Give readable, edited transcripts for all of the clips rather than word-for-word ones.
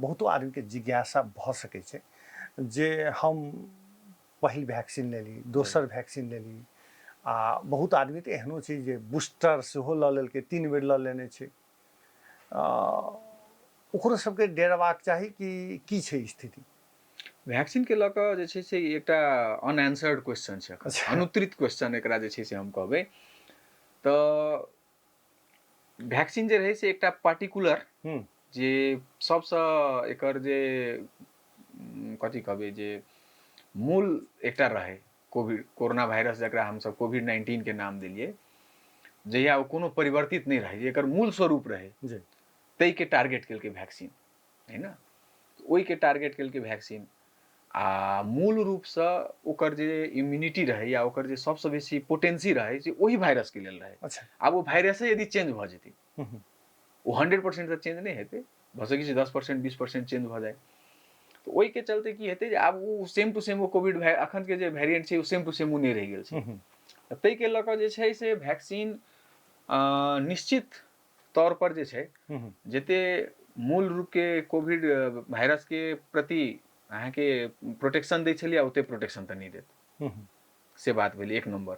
बहुतो आदमी के जिज्ञासा भ सकै छै जे हम पहिल वैक्सीन लेली, दोसर वैक्सीन लेली, आ बहुत आदमी तो एहनो छै जे बूस्टर सेहो लऽ लेलकै, 3 बेर लऽ लेने छै। ओकरो सबके डेरबाक चाही कि की छै स्थिति? वैक्सीन के लऽ कऽ जे छै से एकटा अनआंसर्ड क्वेश्चन छै, अनुत्तरित क्वेश्चन एकरा जे छै से हम कहबै। तऽ वैक्सीन जे रहै से एकटा पार्टिकुलर जे सबसँ एकर जे कथी कहबै जे मूल एकटा रहे कोरोना वायरस जकरा हमसब कोविड-19 के नाम देलिए, जहिया ओ कोनो परिवर्तित नहीं रहे, एकर मूल स्वरूप रहे तै के टारगेट केलकै वैक्सीन, है ना। ओहि के टारगेट केलकै वैक्सीन, आ मूल रूपसँ ओकर जे इम्यूनिटी रहे या ओकर जे सबसँ बेसी पोटेंसी रहे से ओहि वायरस के लेल रहे। अच्छा। आब वो वायरसे यदि चेंज भ जेतै, वो 100% तऽ चेंज नहीं हेतै, भ सकै छै 10% 20% चेंज भ जाए। तो ओहि के चलते की हेतै जे आब वो सेम टू सेम वो कोविड अखन के जे वेरिएंट छै वो सेम टू सेम वो नहीं रहि गेल छै। तै के लऽ कऽ जे छै से वैक्सीन निश्चित तौर पर जे छै जते मूल रूप के कोविड वायरस के प्रति अहाँके प्रोटेक्शन दै छलियै ओते प्रोटेक्शन तऽ नहीं देत, से बात भेलै एक नंबर।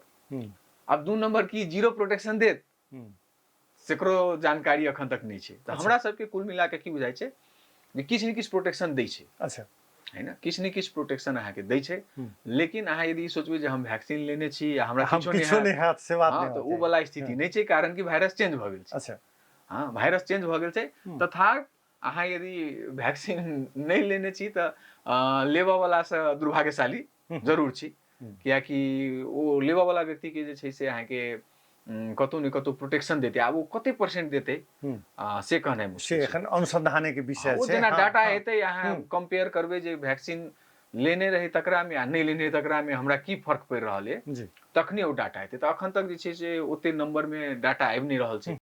अब 2 नंबर की जीरो प्रोटेक्शन देत सेकरो जानकारी अखन तक नहीं छै। तऽ हमरा सबके कुल मिला के की बुझाइ छै जे किछु ने किछु प्रोटेक्शन दै छै। अच्छा, है ना, किछु ने किछु प्रोटेक्शन अहाँके दै छै, लेकिन अहाँ यदि सोचबै जे हम वैक्सीन लेने छी या हमरा किछो नहीं हैत से बात हाँ, नहीं तऽ उ वाला स्थिति नहीं छै, कारण कि वायरस चेंज भ गेल छै। अच्छा। हाँ, वायरस चेंज भ गेल छै, तथापि अहाँ यदि वैक्सीन नहीं लेने छी तऽ लेबऽ वाला से दुर्भाग्यशाली जरूर छी, कियाकि ओ लेबऽ वाला व्यक्ति के जे छै से अहाँके कतौ ने कतौ प्रोटेक्शन देते। आब वो कते परसेंट देते से कहनाइ मुश्किल छै। एखन अनुसंधाने के विषय छै। वो जेना डाटा हेतै अहाँ कंपेयर करबै जे वैक्सीन लेने रही तकरा में आ नहीं लेने तकरा में हमरा की फर्क पड़ि रहल है, तखने ओ डाटा हेतै। तऽ अखन तक जे छै से ओते नंबर में डाटा आबि नहीं रहल छै।